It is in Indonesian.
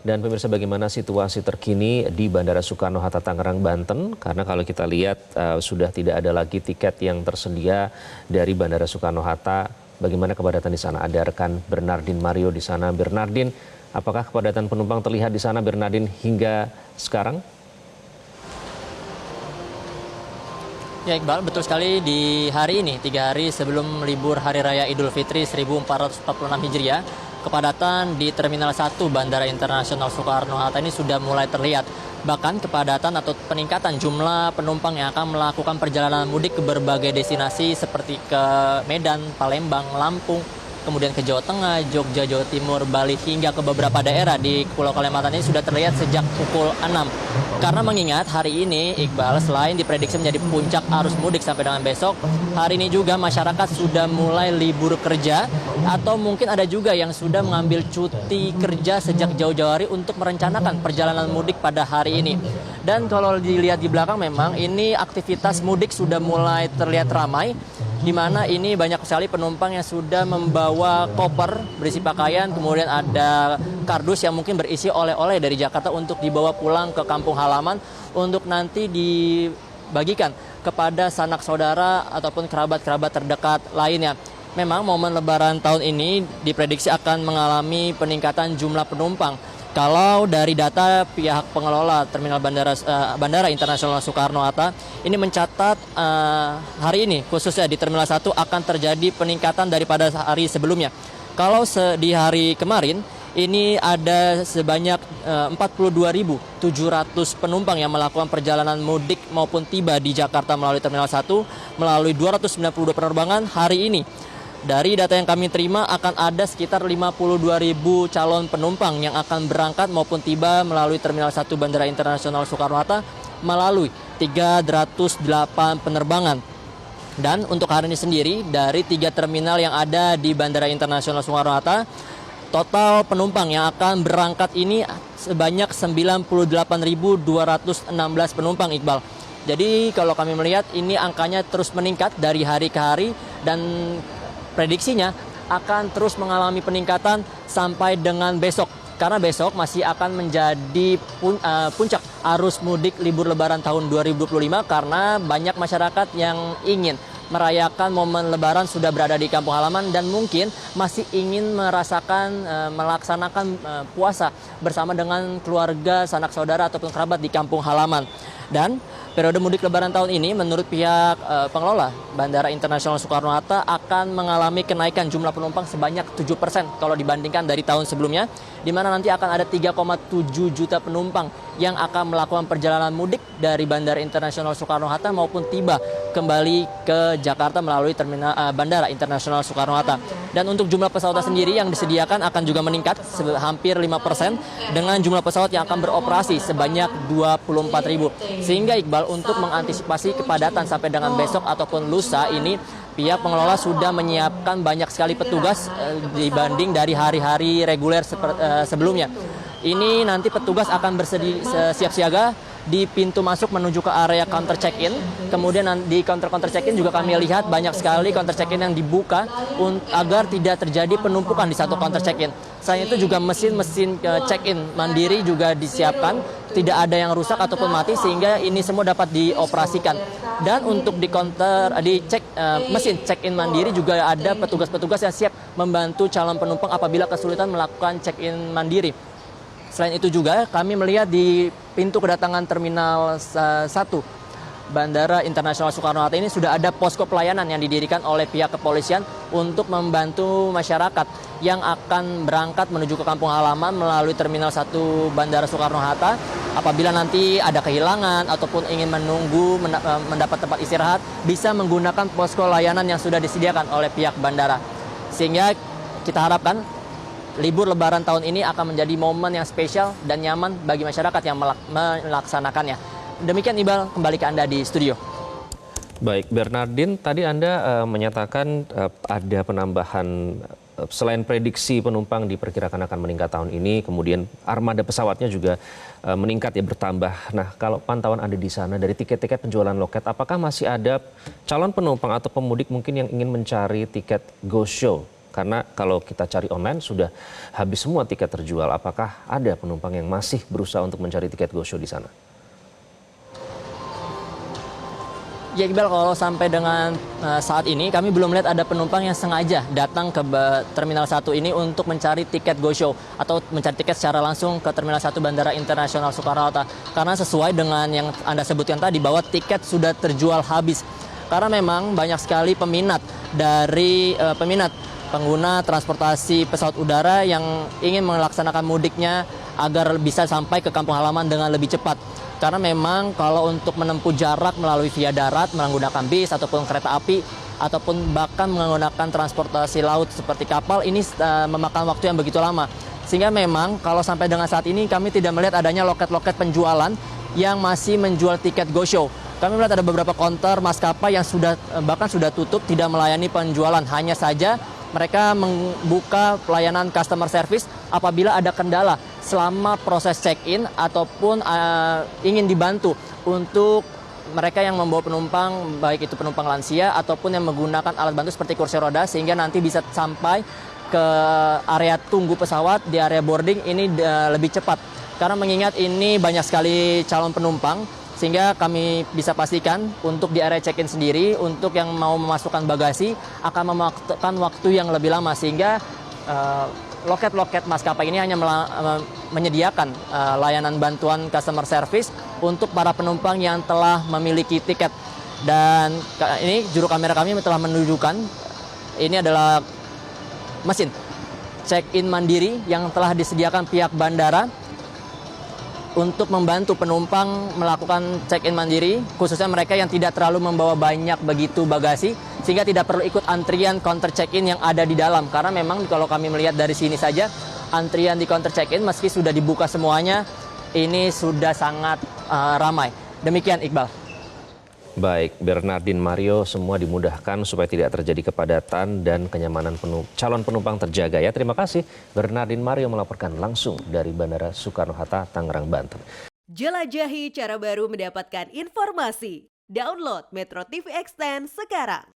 Dan pemirsa, bagaimana situasi terkini di Bandara Soekarno-Hatta Tangerang, Banten? Karena kalau kita lihat sudah tidak ada lagi tiket yang tersedia dari Bandara Soekarno-Hatta. Bagaimana kepadatan di sana? Ada rekan Bernardin Mario di sana. Bernardin, apakah kepadatan penumpang terlihat di sana, Bernardin, hingga sekarang? Ya Iqbal, betul sekali di hari ini, 3 hari sebelum libur Hari Raya Idul Fitri 1446 Hijriah, kepadatan di Terminal 1 Bandara Internasional Soekarno-Hatta ini sudah mulai terlihat. Bahkan kepadatan atau peningkatan jumlah penumpang yang akan melakukan perjalanan mudik ke berbagai destinasi seperti ke Medan, Palembang, Lampung, kemudian ke Jawa Tengah, Jogja, Jawa Timur, Bali, hingga ke beberapa daerah di Pulau Kalimantan ini sudah terlihat sejak pukul 6. Karena mengingat hari ini, Iqbal, selain diprediksi menjadi puncak arus mudik sampai dengan besok, hari ini juga masyarakat sudah mulai libur kerja, atau mungkin ada juga yang sudah mengambil cuti kerja sejak jauh-jauh hari untuk merencanakan perjalanan mudik pada hari ini. Dan kalau dilihat di belakang memang ini aktivitas mudik sudah mulai terlihat ramai, di mana ini banyak sekali penumpang yang sudah membawa koper berisi pakaian, kemudian ada kardus yang mungkin berisi oleh-oleh dari Jakarta untuk dibawa pulang ke kampung halaman untuk nanti dibagikan kepada sanak saudara ataupun kerabat-kerabat terdekat lainnya. Memang momen Lebaran tahun ini diprediksi akan mengalami peningkatan jumlah penumpang. Kalau dari data pihak pengelola Terminal Bandara Internasional Soekarno-Hatta ini mencatat hari ini khususnya di Terminal 1 akan terjadi peningkatan daripada hari sebelumnya. Kalau di hari kemarin ini ada sebanyak 42.700 penumpang yang melakukan perjalanan mudik maupun tiba di Jakarta melalui Terminal 1 melalui 292 penerbangan hari ini. Dari data yang kami terima akan ada sekitar 52.000 calon penumpang yang akan berangkat maupun tiba melalui Terminal 1 Bandara Internasional Soekarno-Hatta melalui 308 penerbangan. Dan untuk hari ini sendiri, dari 3 terminal yang ada di Bandara Internasional Soekarno-Hatta, total penumpang yang akan berangkat ini sebanyak 98.216 penumpang, Iqbal. Jadi kalau kami melihat ini angkanya terus meningkat dari hari ke hari, dan prediksinya akan terus mengalami peningkatan sampai dengan besok. Karena besok masih akan menjadi puncak arus mudik libur Lebaran tahun 2025, karena banyak masyarakat yang ingin merayakan momen Lebaran sudah berada di kampung halaman dan mungkin masih ingin melaksanakan puasa bersama dengan keluarga, sanak saudara ataupun kerabat di kampung halaman. Dan periode mudik Lebaran tahun ini menurut pihak pengelola Bandara Internasional Soekarno-Hatta akan mengalami kenaikan jumlah penumpang sebanyak 7% kalau dibandingkan dari tahun sebelumnya, di mana nanti akan ada 3,7 juta penumpang yang akan melakukan perjalanan mudik dari Bandara Internasional Soekarno-Hatta maupun tiba kembali ke Jakarta melalui Bandara Internasional Soekarno-Hatta. Dan untuk jumlah pesawat sendiri yang disediakan akan juga meningkat hampir 5% dengan jumlah pesawat yang akan beroperasi sebanyak 24.000. Sehingga Iqbal, untuk mengantisipasi kepadatan sampai dengan besok ataupun lusa ini, pihak pengelola sudah menyiapkan banyak sekali petugas dibanding dari hari-hari reguler sebelumnya. Ini nanti petugas akan siap siaga di pintu masuk menuju ke area counter check-in. Kemudian di counter check-in juga kami lihat banyak sekali counter check-in yang dibuka agar tidak terjadi penumpukan di satu counter check-in. Selain itu juga mesin-mesin check-in mandiri juga disiapkan, tidak ada yang rusak ataupun mati, sehingga ini semua dapat dioperasikan. Dan untuk di mesin check-in mandiri juga ada petugas-petugas yang siap membantu calon penumpang apabila kesulitan melakukan check-in mandiri. Selain itu juga kami melihat di pintu kedatangan Terminal 1 Bandara Internasional Soekarno-Hatta ini sudah ada posko pelayanan yang didirikan oleh pihak kepolisian untuk membantu masyarakat yang akan berangkat menuju ke kampung halaman melalui Terminal 1 Bandara Soekarno-Hatta. Apabila nanti ada kehilangan ataupun ingin menunggu mendapat tempat istirahat, bisa menggunakan posko layanan yang sudah disediakan oleh pihak bandara. Sehingga kita harapkan libur Lebaran tahun ini akan menjadi momen yang spesial dan nyaman bagi masyarakat yang melaksanakannya. Demikian, Iqbal, kembali ke Anda di studio. Baik, Bernardin, tadi Anda menyatakan ada penambahan, selain prediksi penumpang diperkirakan akan meningkat tahun ini, kemudian armada pesawatnya juga meningkat, ya, bertambah. Nah, kalau pantauan Anda di sana dari tiket-tiket penjualan loket, apakah masih ada calon penumpang atau pemudik mungkin yang ingin mencari tiket go show? Karena kalau kita cari online sudah habis semua tiket terjual. Apakah ada penumpang yang masih berusaha untuk mencari tiket Go Show di sana? Ya Iqbal, kalau sampai dengan saat ini kami belum melihat ada penumpang yang sengaja datang ke Terminal 1 ini untuk mencari tiket Go Show atau mencari tiket secara langsung ke Terminal 1 Bandara Internasional Soekarno-Hatta. Karena sesuai dengan yang Anda sebutkan tadi bahwa tiket sudah terjual habis. Karena memang banyak sekali peminat pengguna transportasi pesawat udara yang ingin melaksanakan mudiknya agar bisa sampai ke kampung halaman dengan lebih cepat. Karena memang kalau untuk menempuh jarak melalui via darat menggunakan bis ataupun kereta api ataupun bahkan menggunakan transportasi laut seperti kapal ini memakan waktu yang begitu lama. Sehingga memang kalau sampai dengan saat ini kami tidak melihat adanya loket-loket penjualan yang masih menjual tiket Go Show. Kami melihat ada beberapa counter maskapai yang bahkan sudah tutup, tidak melayani penjualan. Hanya saja mereka membuka pelayanan customer service apabila ada kendala selama proses check-in ataupun ingin dibantu untuk mereka yang membawa penumpang, baik itu penumpang lansia ataupun yang menggunakan alat bantu seperti kursi roda, sehingga nanti bisa sampai ke area tunggu pesawat, di area boarding ini lebih cepat. Karena mengingat ini banyak sekali calon penumpang, sehingga kami bisa pastikan untuk di area check-in sendiri, untuk yang mau memasukkan bagasi akan memakan waktu yang lebih lama, sehingga loket-loket maskapai ini hanya menyediakan layanan bantuan customer service untuk para penumpang yang telah memiliki tiket. Dan ini juru kamera kami telah menunjukkan ini adalah mesin check-in mandiri yang telah disediakan pihak bandara untuk membantu penumpang melakukan check-in mandiri, khususnya mereka yang tidak terlalu membawa banyak begitu bagasi, sehingga tidak perlu ikut antrian counter check-in yang ada di dalam. Karena memang kalau kami melihat dari sini saja, antrian di counter check-in meski sudah dibuka semuanya, ini sudah sangat ramai. Demikian Iqbal. Baik, Bernardin Mario, semua dimudahkan supaya tidak terjadi kepadatan dan kenyamanan calon penumpang terjaga ya. Terima kasih Bernardin Mario melaporkan langsung dari Bandara Soekarno-Hatta, Tangerang, Banten. Jelajahi cara baru mendapatkan informasi. Download Metro TV Extend sekarang.